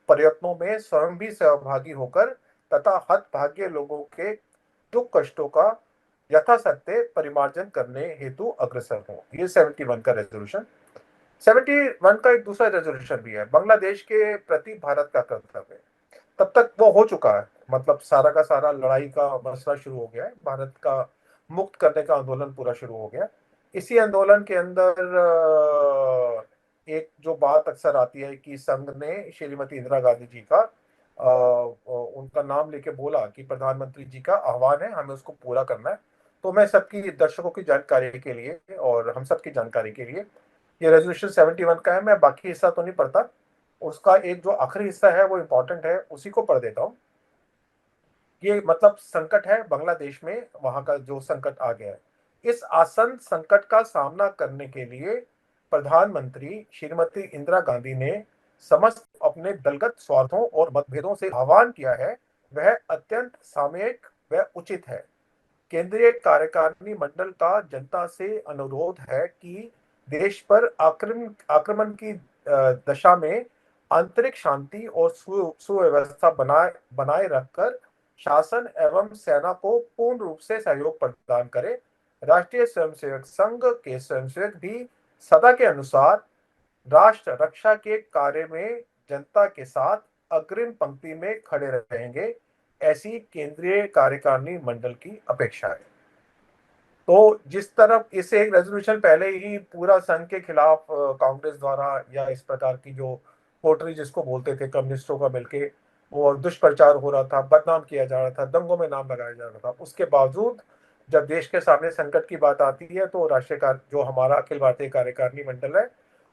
प्रयत्नों में स्वयं भी सहभागी होकर तथा हतभाग्य लोगों के दुख कष्टों का यथासत्य परिमार्जन करने हेतु अग्रसर हो। ये 71 का रेजोल्यूशन। 71 का एक दूसरा रेजोल्यूशन भी है, बांग्लादेश के प्रति भारत का कर्तव्य। तब तक वो हो चुका है, मतलब सारा का सारा लड़ाई का मसला शुरू हो गया है, भारत का मुक्त करने का आंदोलन पूरा शुरू हो गया। इसी आंदोलन के अंदर एक जो बात अक्सर आती है कि संघ ने श्रीमती इंदिरा गांधी जी का उनका नाम लेके बोला कि प्रधानमंत्री जी का आह्वान है, हमें उसको पूरा करना है। तो मैं सबकी दर्शकों की जानकारी के लिए और हम सबकी जानकारी के लिए, ये रेजोल्यूशन 71 का है, मैं बाकी हिस्सा तो नहीं पढ़ता, उसका एक जो आखिरी हिस्सा है वो इम्पोर्टेंट है, उसी को पढ़ देता हूँ। ये मतलब संकट है बांग्लादेश में, वहां का जो संकट आ गया है, इस आसन संकट का सामना करने के लिए प्रधानमंत्री श्रीमती इंदिरा गांधी ने समस्त अपने दलगत स्वार्थों और मतभेदों से आह्वान किया है, वह अत्यंत सामयिक व उचित है। केंद्रीय कार्यकारिणी मंडल का जनता से अनुरोध है कि देश पर आक्रमण की दशा में आंतरिक शांति और सुव्यवस्था बनाए बनाए रखकर शासन एवं सेना को पूर्ण रूप से सहयोग प्रदान करे। राष्ट्रीय स्वयंसेवक संघ के स्वयंसेवक भी सदा के अनुसार राष्ट्र रक्षा के कार्य में जनता के साथ अग्रिम पंक्ति में खड़े रहेंगे, ऐसी केंद्रीय कार्यकारिणी मंडल की अपेक्षा है। तो जिस तरफ इसे एक रेजोल्यूशन पहले ही पूरा संघ के खिलाफ कांग्रेस द्वारा, या इस प्रकार की जो पोटरी जिसको बोलते थे कम्युनिस्टों का मिलके, वो दुष्प्रचार हो रहा था, बदनाम किया जा रहा था, दंगों में नाम लगाया जा रहा था, उसके बावजूद जब देश के सामने संकट की बात आती है तो राष्ट्रीय जो हमारा अखिल भारतीय कार्यकारिणी मंडल है,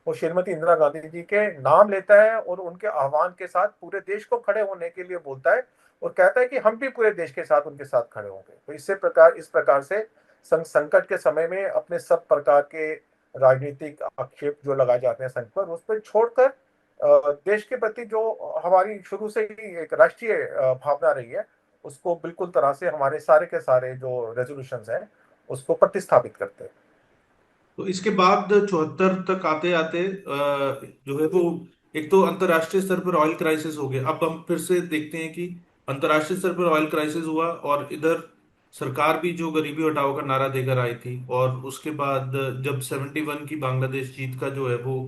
वो श्रीमती इंदिरा गांधी जी के नाम लेता है और उनके आह्वान के साथ पूरे देश को खड़े होने के लिए बोलता है, और कहता है कि हम भी पूरे देश के साथ उनके साथ खड़े होंगे। तो इस प्रकार से संकट के समय में अपने सब प्रकार के राजनीतिक आक्षेप जो लगाए जाते हैं संघ पर, उस पर छोड़कर देश के प्रति जो हमारी शुरू से ही एक राष्ट्रीय भावना रही है, उसको बिल्कुल तरह से हमारे सारे के सारे जो रेजोल्यूशंस हैं उसको प्रतिस्थापित करते हैं। तो इसके बाद 74 तक आते आते जो है वो एक तो अंतर्राष्ट्रीय स्तर पर ऑयल क्राइसिस हो गया। अब हम फिर से देखते हैं कि अंतर्राष्ट्रीय स्तर पर ऑयल क्राइसिस हुआ और इधर सरकार भी जो गरीबी हटाओ का नारा देकर आई थी। और उसके बाद जब 71 की बांग्लादेश जीत का जो है वो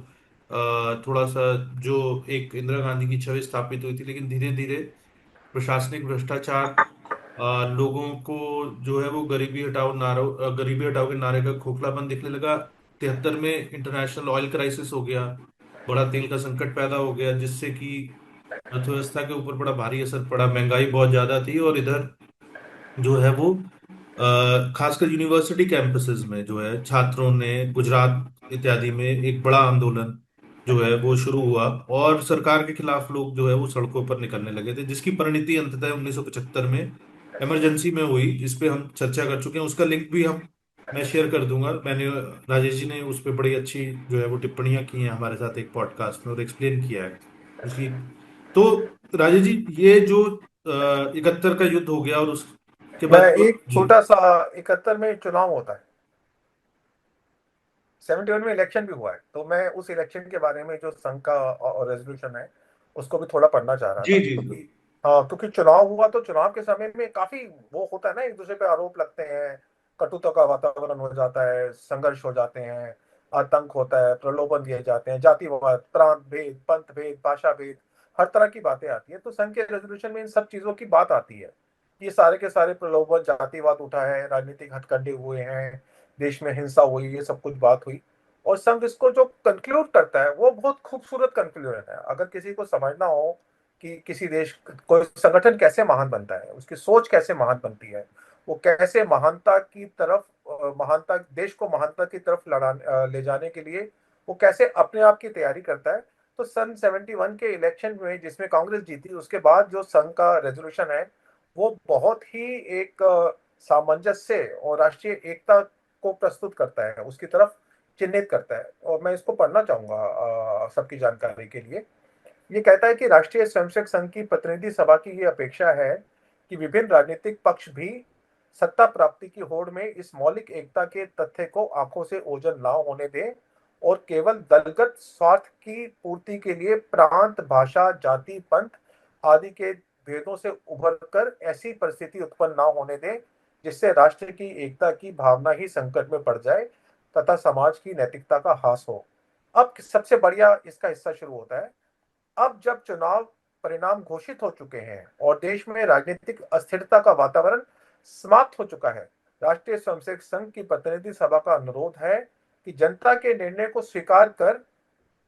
थोड़ा सा जो एक इंदिरा गांधी की छवि स्थापित हुई थी, लेकिन धीरे धीरे प्रशासनिक भ्रष्टाचार, लोगों को जो है वो गरीबी हटाओ के नारे का खोखलापन दिखने लगा। 73 में इंटरनेशनल ऑयल क्राइसिस हो गया, बड़ा तेल का संकट पैदा हो गया, जिससे कि अर्थव्यवस्था के ऊपर बड़ा भारी असर पड़ा। महंगाई बहुत ज्यादा थी और इधर जो है वो खासकर यूनिवर्सिटी कैंपसेस में जो है छात्रों ने गुजरात इत्यादि में एक बड़ा आंदोलन जो है वो शुरू हुआ और सरकार के खिलाफ लोग जो है वो सड़कों पर निकलने लगे थे, जिसकी परिणति अंततः 1975 में इमरजेंसी में हुई। इस पे हम चर्चा कर चुके हैं, उसका लिंक भी हम मैं शेयर कर दूंगा। मैंने राजेश जी ने उस पर बड़ी अच्छी जो है वो टिप्पणियां की हैं हमारे साथ एक पॉडकास्ट में और एक्सप्लेन किया है उसकी। तो राजेश जी, ये जो 71 का युद्ध हो गया और उसके मैं बाद जो एक जी छोटा सा, 71 में चुनाव होता है, 71 में इलेक्शन भी हुआ है, तो मैं उस इलेक्शन के बारे में जो संघ का रेजोल्यूशन है उसको भी थोड़ा पढ़ना चाह रहा जी था, जी क्योंकि हाँ, क्योंकि चुनाव हुआ तो चुनाव के समय में काफी वो होता है ना, एक दूसरे पे आरोप लगते हैं, कटुता का वातावरण हो जाता है, संघर्ष हो जाते हैं, आतंक होता है, प्रलोभन दिए जाते हैं, जातिवाद, प्रांत भेद, पंथ भेद, भाषा भेद, हर तरह की बातें आती है। तो संघ के रेजोल्यूशन में इन सब चीजों की बात आती है। ये सारे के सारे प्रलोभन, जातिवाद उठा है, राजनीतिक हथकंडे हुए हैं, देश में हिंसा हुई, ये सब कुछ बात हुई। और संघ इसको जो कंक्लूड करता है वो बहुत खूबसूरत कंक्लूजन है। अगर किसी को समझना हो कि किसी देश, कोई संगठन कैसे महान बनता है, उसकी सोच कैसे महान बनती है, वो कैसे महानता की तरफ, महानता, देश को महानता की तरफ ले जाने के लिए वो कैसे अपने आप की तैयारी करता है, तो सन 71 के इलेक्शन में जिसमें कांग्रेस जीती, उसके बाद जो संघ का रेजोल्यूशन है वो बहुत ही एक सामंजस्य और राष्ट्रीय एकता को प्रस्तुत करता है, उसकी तरफ चिन्हित करता है। और मैं इसको पढ़ना चाहूंगा सबकी जानकारी के लिए। ये कहता है कि राष्ट्रीय स्वयंसेवक संघ की प्रतिनिधि सभा की ये अपेक्षा है कि विभिन्न राजनीतिक पक्ष भी सत्ता प्राप्ति की होड़ में इस मौलिक एकता के तथ्य को आंखों से ओझल ना होने दें और केवल दलगत स्वार्थ की पूर्ति के लिए प्रांत, भाषा, जाति, पंथ आदि के भेदों से उभर कर ऐसी परिस्थिति उत्पन्न ना होने दें जिससे राष्ट्र की एकता की भावना ही संकट में पड़ जाए तथा समाज की नैतिकता का ह्रास हो। अब सबसे बढ़िया इसका हिस्सा शुरू होता है। अब जब चुनाव परिणाम घोषित हो चुके हैं और देश में राजनीतिक अस्थिरता का वातावरण समाप्त हो चुका है, राष्ट्रीय स्वयंसेवक संघ की प्रतिनिधि सभा का अनुरोध है कि जनता के निर्णय को स्वीकार कर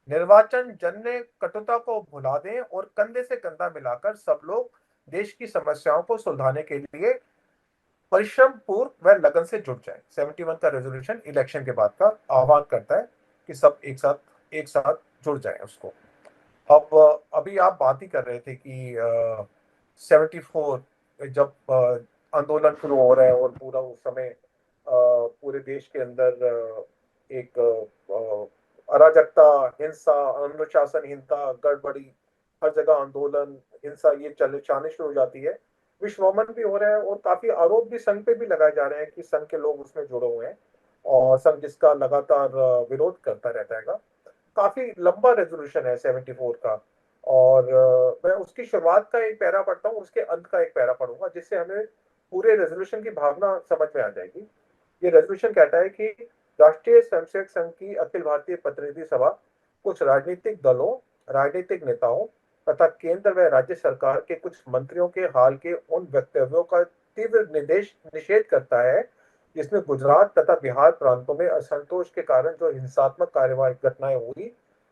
निर्वाचन जन्य कटुता को भुला दें और कंधे से कंधा मिलाकर सब लोग देश की समस्याओं को सुलझाने के लिए परिश्रम पूर्व व लगन से जुट जाए। 71 का रेजोल्यूशन इलेक्शन के बाद का आह्वान करता है कि सब एक साथ जुड़ जाए उसको। अब अभी आप बात ही कर रहे थे कि 74 जब आंदोलन शुरू हो रहे हैं और पूरा उस समय पूरे देश के अंदर एक अराजकता, हिंसा, अनुशासनहीनता, गड़बड़ी, हर जगह आंदोलन, हिंसा, ये चालनी शुरू हो जाती है। विश्वमन भी हो रहा है और काफी आरोप भी संघ पे भी लगाए जा रहे हैं कि संघ के लोग उसमें जुड़े हुए हैं और संघ जिसका लगातार विरोध करता रहता है। काफी लंबा रेजोल्यूशन है 74 का। और मैं उसकी शुरुआत का एक पैरा पढ़ता हूँ, उसके अंत का एक पैरा पढ़ूंगा, जिससे हमें पूरे रेजोल्यूशन की भावना समझ में आ जाएगी। ये रेजोल्यूशन कहता है कि राष्ट्रीय स्वयंसेवक संघ की अखिल भारतीय प्रतिनिधि सभा कुछ राजनीतिक दलों, राजनीतिक नेताओं तथा केंद्र व राज्य सरकार के कुछ मंत्रियों के हाल के उन वक्तव्यों का तीव्र निषेध करता है जिसमें गुजरात तथा बिहार प्रांतों में असंतोष के कारण जो हिंसात्मक कार्यवाही घटनाएं हुई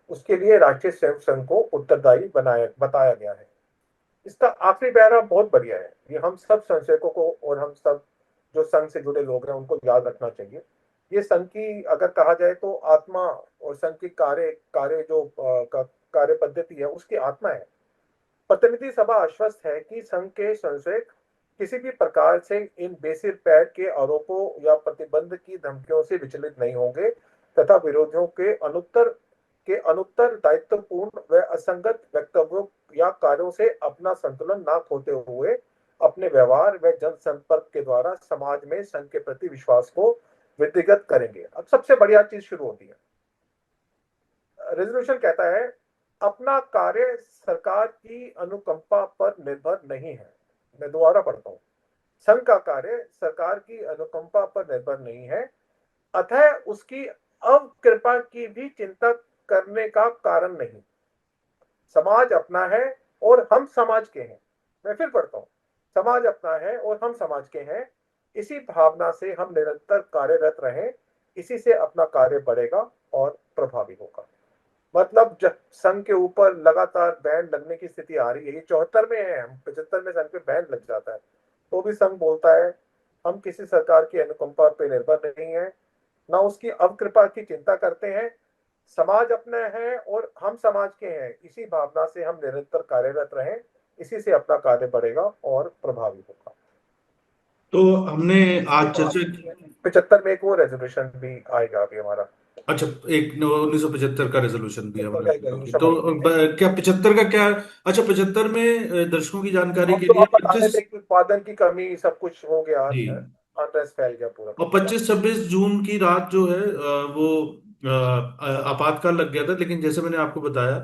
उसके लिए राष्ट्रीय स्वयं संघ को उत्तरदायी बताया गया है। इसका आखिरी पैरा बहुत बढ़िया है। ये हम सब संशयकों को और हम सब जो संघ से जुड़े लोग हैं उनको याद रखना चाहिए। ये संघ की अगर कहा जाए तो आत्मा और संघ की कार्य कार्य जो कार्य पद्धति है उसकी आत्मा है। प्रतिनिधि सभा आश्वस्त है कि संघ के संशयक किसी भी प्रकार से इन बेसिर पैर के आरोपों या प्रतिबंध की धमकियों से विचलित नहीं होंगे तथा विरोधियों के अनुत्तर दायित्वपूर्ण व असंगत वक्तव्यों या कार्यों से अपना संतुलन ना खोते हुए अपने व्यवहार व जनसंपर्क के द्वारा समाज में संघ के प्रति विश्वास को वृद्धिगत करेंगे। अब सबसे बढ़िया चीज शुरू होती है। रेजोल्यूशन कहता है अपना कार्य सरकार की अनुकंपा पर निर्भर नहीं है। मैं दोबारा पढ़ता हूं। संघ का कार्य सरकार की अनुकंपा पर निर्भर नहीं है, अतः उसकी अवकृपा की भी चिंता करने का कारण नहीं। समाज अपना है और हम समाज के हैं। मैं फिर पढ़ता हूं। समाज अपना है और हम समाज के हैं, इसी भावना से हम निरंतर कार्यरत रहें, इसी से अपना कार्य बढ़ेगा और प्रभावी होगा। मतलब जब संघ के ऊपर लगातार बैन लगने की स्थिति आ रही है, ये 74 में है, हम 75 में संघ पे बैन लग जाता है, तो भी संघ बोलता है हम किसी सरकार की अनुकंपा पे निर्भर नहीं है, ना उसकी अवकृपा की चिंता करते हैं। समाज अपना है और हम समाज के हैं, इसी भावना से हम निरंतर कार्यरत रहें, इसी से अपना कार्य बढ़ेगा और प्रभावी होगा। तो हमने इसके आज बाद चर्चा। 75 में एक वो रेजोल्यूशन भी आएगा अभी हमारा। अच्छा, एक 1975 का रेजोल्यूशन भी है 75 हमने का एक बाकी रेजोल्यूशन तो बनाएंगे। क्या 75 का क्या? अच्छा, 75 में दर्शकों की जानकारी हम के तो लिए आप बता रहे 25। थे कि उत्पादन की कमी सब कुछ हो गया, जी। अनरेस्ट फैल गया पूरा का और पूरा। 25-26 जून की रात जो है वो आपातकाल लग गया था, लेकिन जैसे मैंने आपको बताया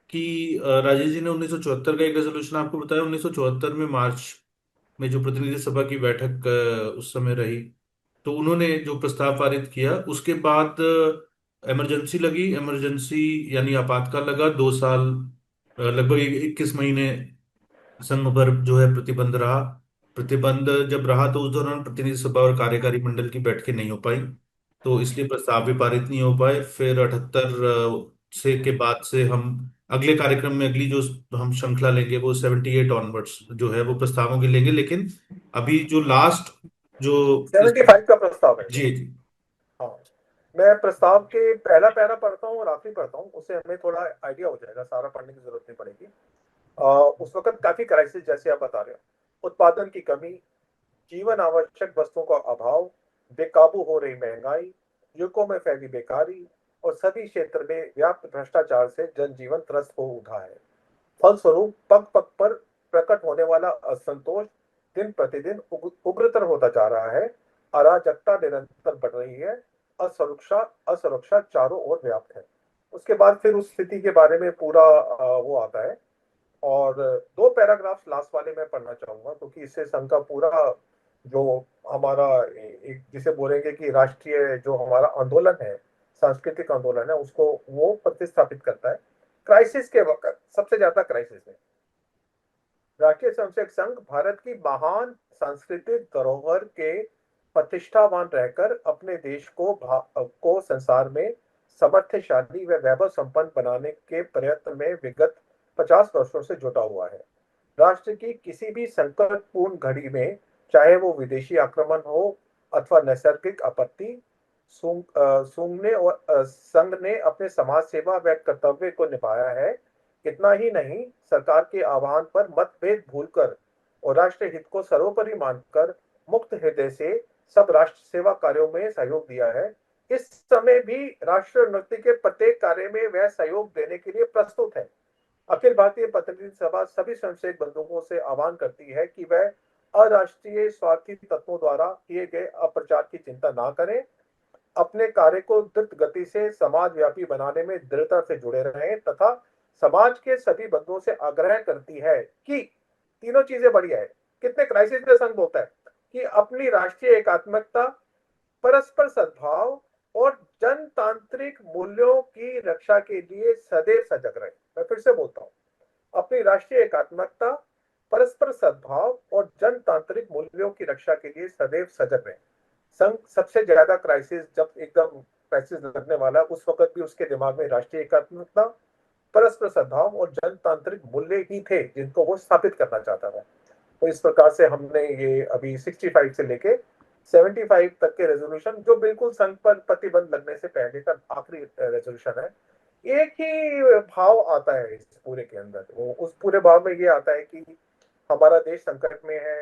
कि राजेश जी ने 1974 का एक रेजोल्यूशन आपको बताया। 1974 में मार्च में जो प्रतिनिधि सभा की बैठक उस समय रही, तो उन्होंने जो प्रस्ताव पारित किया उसके बाद इमरजेंसी लगी। इमरजेंसी यानी आपातकाल लगा 2 साल, लगभग 21 महीने संघ पर जो है प्रतिबंध रहा। प्रतिबंध जब रहा तो उस दौरान प्रतिनिधि सभा और कार्यकारी मंडल की बैठकें नहीं हो पाई, तो इसलिए प्रस्ताव भी पारित नहीं हो पाए। फिर 78 से के बाद से हम अगले कार्यक्रम में अगली जो हम श्रृंखला लेंगे वो 78 ऑनवर्ड्स जो है वो प्रस्तावों की लेंगे। लेकिन अभी जो लास्ट जो इस। 75 का प्रस्ताव है ये। जी जी। हाँ, मैं प्रस्ताव के पहला पैरा पढ़ता हूँ और आखिरी पढ़ता हूँ, उससे हमें थोड़ा आइडिया हो जाएगा, सारा पढ़ने की जरूरत नहीं पड़ेगी। उस वक्त काफी क्राइसिस जैसे आप बता रहे हो, उत्पादन की कमी, जीवन आवश्यक वस्तुओं का अभाव, बेकाबू हो रही महंगाई, युवकों में फैली बेकारी और सभी क्षेत्र में व्याप्त भ्रष्टाचार से जनजीवन त्रस्त हो उठा है। फलस्वरूप पग पग पर प्रकट होने वाला असंतोष दिन प्रतिदिन उग्रतर होता जा रहा है। अराजकता निरंतर बढ़ रही है। असुरक्षा असुरक्षा चारों ओर व्याप्त है। उसके बाद फिर उस स्थिति के बारे में पूरा वो आता है। और दो पैराग्राफ लास्ट वाले मैं पढ़ना चाहूंगा, क्योंकि इससे संघ का पूरा जो हमारा एक जिसे बोलेंगे कि राष्ट्रीय जो हमारा आंदोलन है, सांस्कृतिक आंदोलन है, उसको वो प्रतिस्थापित करता है। क्राइसिस के वक्त सबसे ज्यादा क्राइसिस है। राष्ट्रीय स्वयंसेवक संघ भारत की महान सांस्कृतिक धरोहर के प्रतिष्ठावान रहकर अपने देश को संसार में समर्थशाली व वैभव संपन्न बनाने के प्रयत्न में विगत 50 वर्षों से जुटा हुआ है। राष्ट्र की किसी भी संकटपूर्ण घड़ी में, चाहे वो विदेशी आक्रमण हो अथवा नैसर्गिक आपत्ति, सूंघने और संघ ने अपने समाज सेवा व कर्तव्य को निभाया है। इतना ही नहीं, सरकार के आह्वान पर मतभेद भूलकर और राष्ट्र हित को सर्वोपरि मानकर मुक्त हृदय से सब राष्ट्र सेवा कार्यों में सहयोग दिया है। इस समय भी राष्ट्र उन्नति के प्रत्येक कार्य में वह सहयोग देने के लिए प्रस्तुत है। अखिल भारतीय प्रतिनिधि सभा सभी स्वयंसेवक बंधुओं से आह्वान करती है कि वह अराष्ट्रीय स्वार्थी तत्वों द्वारा किए गए अप्रचार की चिंता न करें, अपने कार्य को द्रुत गति से समाज व्यापी बनाने में दृढ़ता से जुड़े रहें तथा समाज के सभी बंधुओं से आग्रह करती है कि तीनों चीजें बढ़िया है। कितने क्राइसिस में संघ बोलता है कि अपनी राष्ट्रीय एकात्मकता, परस्पर सद्भाव और जनतांत्रिक मूल्यों की रक्षा के लिए सदैव सजग रहे। मैं फिर से बोलता हूँ, अपनी राष्ट्रीय एकात्मकता, परस्पर सद्भाव और जनतांत्रिक मूल्यों की रक्षा के लिए सदैव सजग रहे। संघ सबसे ज्यादा क्राइसिस जब एकदम क्राइसिस लगने वाला उस वक्त भी उसके दिमाग में राष्ट्रीय एकात्मकता, परस्पर सद्भाव और जनतांत्रिक मूल्य ही थे जिनको वो स्थापित करना चाहता था। तो इस प्रकार से हमने ये अभी 65 से लेके 75 तक के रेजोल्यूशन, जो बिल्कुल संघ पर प्रतिबंध लगने से पहले का आखिरी रेजोल्यूशन है, एक ही भाव आता है इस पूरे के अंदर। वो उस पूरे भाव में ये आता है कि हमारा देश संकट में है,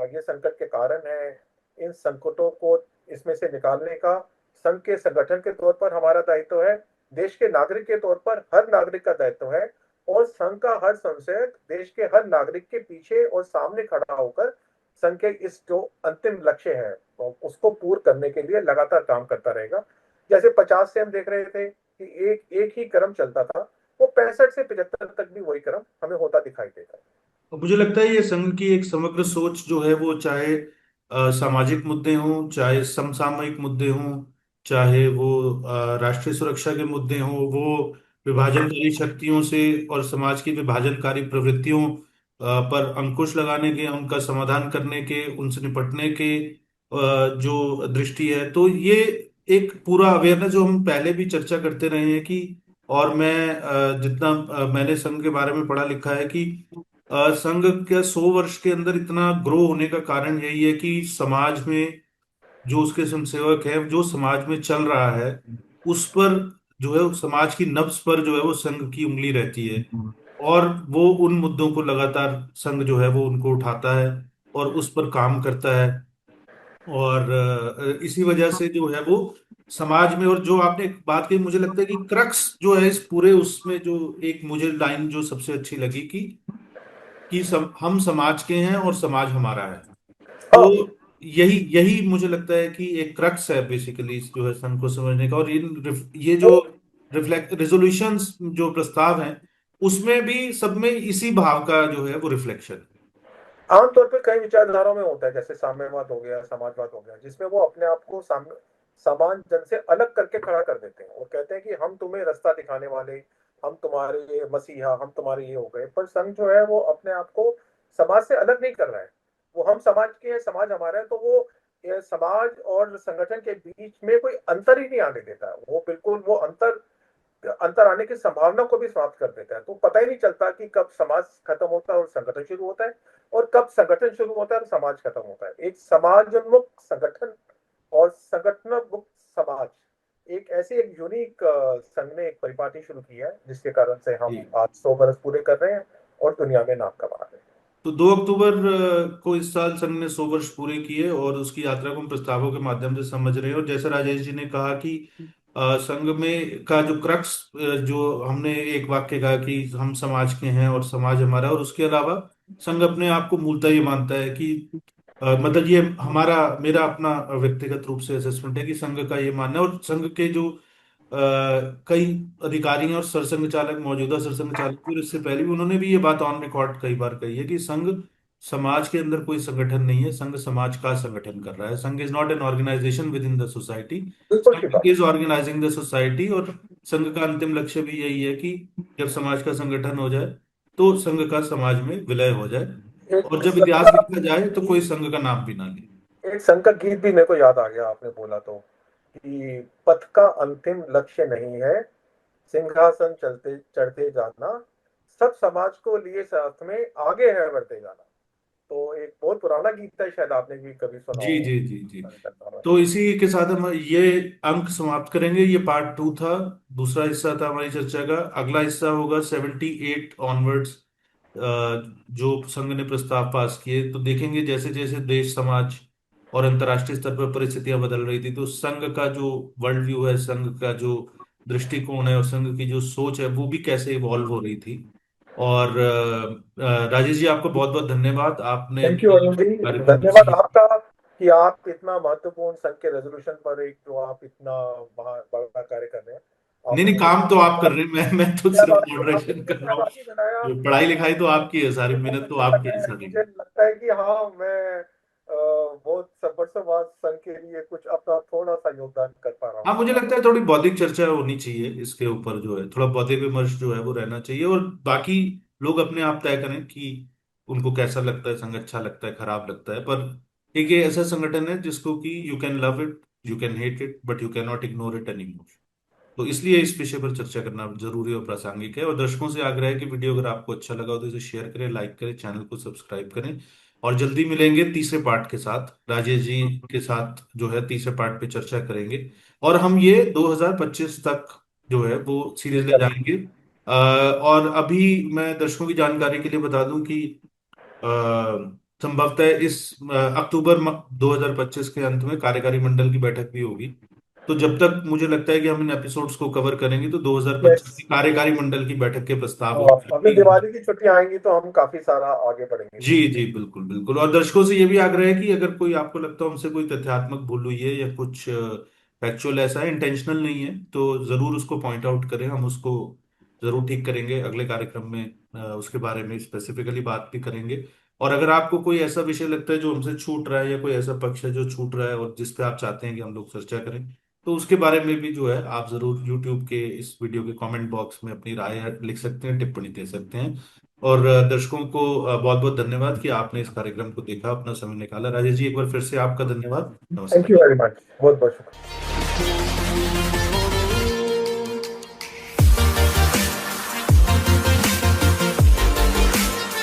ये संकट के कारण है। इन संकटों को इसमें से निकालने का संघ के संगठन के तौर पर हमारा दायित्व है, देश के नागरिक के तौर पर हर नागरिक का दायित्व है। और संघ का हर संसद देश के हर नागरिक के पीछे और सामने खड़ा होकर संघ के इस जो अंतिम लक्ष्य है उसको पूर्ण करने के लिए लगातार काम करता रहेगा। जैसे 50 से हम देख रहे थे कि एक एक ही क्रम चलता था, वो 65 से 75 तक भी वही क्रम हमें होता दिखाई देता है। और मुझे लगता है ये संघ की एक समग्र सोच जो है, वो चाहे सामाजिक मुद्दे हों, चाहे समसामयिक मुद्दे हों, चाहे वो राष्ट्रीय सुरक्षा के मुद्दे हों, वो विभाजनकारी शक्तियों से और समाज की विभाजनकारी प्रवृत्तियों पर अंकुश लगाने के, उनका समाधान करने के, उनसे निपटने के जो दृष्टि है, तो ये एक पूरा अवेयरनेस जो हम पहले भी चर्चा करते रहे हैं कि, और मैं जितना मैंने संघ के बारे में पढ़ा लिखा है कि संघ के 100 वर्ष के अंदर इतना ग्रो होने का कारण यही है कि समाज में जो उसके स्वयंसेवक है, जो समाज में चल रहा है, उस पर जो है, उस समाज की नब्ज पर जो है वो संघ की उंगली रहती है। और वो उन मुद्दों को लगातार संघ जो है वो उनको उठाता है और उस पर काम करता है। और इसी वजह से जो है वो समाज में, और जो आपने एक बात कही, मुझे लगता है कि क्रक्स जो है इस पूरे उसमें, जो एक मुझे लाइन जो सबसे अच्छी लगी कि हम समाज के हैं और समाज हमारा है। तो हाँ। यही यही मुझे लगता है कि एक क्रक्स है बेसिकली जो है संघ को समझने का। और ये तो जो रिफ्लेक्ट रेजोल्यूशंस जो प्रस्ताव हैं, उसमें भी सब में इसी भाव का जो है वो रिफ्लेक्शन है। आमतौर पे कई विचारधाराओं में होता है, जैसे साम्यवाद हो गया, समाजवाद हो गया, जिसमें वो अपने आप को सामान्य जन से अलग करके खड़ा कर देते हैं और कहते हैं कि हम तुम्हें रास्ता दिखाने वाले, हम तुम्हारे ये मसीहा, हम तुम्हारे ये हो गए। पर संघ जो है वो अपने आप को समाज से अलग नहीं कर रहा है। वो हम समाज के हैं, समाज हमारा है, तो वो ये समाज और संगठन के बीच में कोई अंतर ही नहीं आने देता है। वो बिल्कुल वो अंतर अंतर आने की संभावना को भी समाप्त कर देता है। तो पता ही नहीं चलता कि कब समाज खत्म होता है और संगठन शुरू होता है, और कब संगठन शुरू होता है और समाज खत्म होता है। एक समाजोन्मुख संगठन और संगठनोन्मुख समाज, एक ऐसी एक यूनिक संघ ने एक परिपाटी शुरू की है, जिसके कारण से हम जी। आज 100 बरस पूरे कर रहे हैं और दुनिया में नाम कमा रहे हैं। तो 2 अक्टूबर को इस साल संघ ने 100 वर्ष पूरे किए, और उसकी यात्रा को हम प्रस्तावों के माध्यम से समझ रहे हैं। और जैसे राजेश जी ने कहा कि संघ में का जो क्रक्स, जो हमने एक वाक्य कहा कि हम समाज के हैं और समाज हमारा, और उसके अलावा संघ अपने आप को मूलतः ये मानता है कि मतलब ये हमारा मेरा अपना व्यक्तिगत रूप से असेसमेंट है कि संघ का ये मानना है, और संघ के जो कई अधिकारी हैं और सरसंघ चालक, मौजूदा सरसंघ चालक, और इससे पहले भी उन्होंने भी ये बात ऑन रिकॉर्ड कई बार कही है कि संघ समाज के अंदर कोई संगठन नहीं है, संघ समाज का संगठन कर रहा है। Sangh is not an organisation within the society, बिल्कुल की संघ बात। Is organising the society. और संघ का अंतिम लक्ष्य भी यही है कि जब समाज का संगठन हो जाए तो संघ का समाज में विलय हो जाए, और एक जब संघ इतिहास का लिखा जाए तो कोई संघ का नाम भी ना ले। एक संघ का गीत भी मेरे को याद आ गया, आपने बोला तो, कि पथ का अंतिम लक्ष्य नहीं है सिंहासन चलते चढ़ते जाना, सब समाज को लिए साथ में आगे है बढ़ते जाना। तो एक बहुत पुराना गीत है, शायद आपने भी कभी सुना जी हो। जी जी जी। तो इसी के साथ हम ये अंक समाप्त करेंगे। ये पार्ट 2 था, दूसरा हिस्सा था हमारी चर्चा का। अगला हिस्सा होगा 78 ऑनवर्ड्स, जो संघ ने प्रस्ताव पास किए। तो देखेंगे जैसे जैसे देश, समाज और अंतर्राष्ट्रीय स्तर पर परिस्थितियां बदल रही थी, तो संघ का जो वर्ल्ड व्यू है, संघ का जो दृष्टिकोण है और संघ की जो सोच है, वो भी कैसे इवॉल्व हो रही थी। और राजेश जी, आपको बहुत बहुत धन्यवाद, आपने थैंक यू अपने अरुण जी, कार्यक्रम को धन्यवाद सही। आपका कि आप इतना महत्वपूर्ण संघ के रेजोल्यूशन पर एक जो आप इतना बड़ा कार्य कर रहे हैं। नहीं नहीं, आपने काम तो आप कर रहे हैं, मैं तो सिर्फ आपने मॉडरेशन मुझे कर रहा हूँ। सहभागी बनाया। जो पढ़ाई लिखाई तो आपकी है, सारी मुझे बहुत मेहनत तो अच्छा आपकी लगा है है, सारी। मुझे लगता है कि हाँ मैं बहुत वर्षों बाद संघ के लिए कुछ अपना थोड़ा सा योगदान कर पा रहा हाँ, हूँ मुझे समाज लगता है थोड़ी बौद्धिक चर्चा होनी चाहिए इसके ऊपर, जो है थोड़ा बौद्धिक विमर्श जो है वो रहना चाहिए, और बाकी लोग अपने आप तय करें कि उनको कैसा लगता है संघ, अच्छा लगता है, खराब लगता है। पर एक ये ऐसा संगठन है जिसको कि you can love it, you can hate it, but you can not ignore it any. तो इसलिए इस विषय पर चर्चा करना जरूरी और प्रासंगिक है। और दर्शकों से आग्रह है कि वीडियो अगर आपको अच्छा लगा हो तो इसे शेयर करें, लाइक करें, चैनल को सब्सक्राइब करें। और जल्दी मिलेंगे तीसरे पार्ट के साथ, राजेश जी के साथ जो है तीसरे पार्ट पे चर्चा करेंगे। और हम ये 2025 तक जो है वो सीरीज ले में। जाएंगे। और अभी मैं दर्शकों की जानकारी के लिए बता दूं कि अ, संभवतः इस अक्टूबर 2025 के अंत में कार्यकारी मंडल की बैठक भी होगी। तो जब तक मुझे लगता है कि हम इन एपिसोड्स को कवर करेंगे तो यस। 2025 की कार्यकारी मंडल की बैठक के प्रस्ताव अगले होंगे। दिवाली की छुट्टी आएंगी तो हम काफी सारा आगे बढ़ेंगे जी इसमें। जी बिल्कुल बिल्कुल। और दर्शकों से ये भी आग्रह है कि अगर कोई आपको लगता है हमसे कोई तथ्यात्मक भूल हुई है या कुछ फैक्चुअल ऐसा है, इंटेंशनल नहीं है, तो जरूर उसको पॉइंट आउट करें, हम उसको जरूर ठीक करेंगे अगले कार्यक्रम में। उसके बारे में स्पेसिफिकली बात भी करेंगे। और अगर आपको कोई ऐसा विषय लगता है जो हमसे छूट रहा है या कोई ऐसा पक्ष है जो छूट रहा है और जिस पे आप चाहते हैं कि हम लोग चर्चा करें, तो उसके बारे में भी जो है आप जरूर YouTube के इस वीडियो के कमेंट बॉक्स में अपनी राय लिख सकते हैं, टिप्पणी दे सकते हैं। और दर्शकों को बहुत बहुत धन्यवाद कि आपने इस कार्यक्रम को देखा, अपना समय निकाला। राजेश जी, एक बार फिर से आपका धन्यवाद। थैंक नमस्कार। यू वेरी मच, बहुत बहुत शुक्रिया।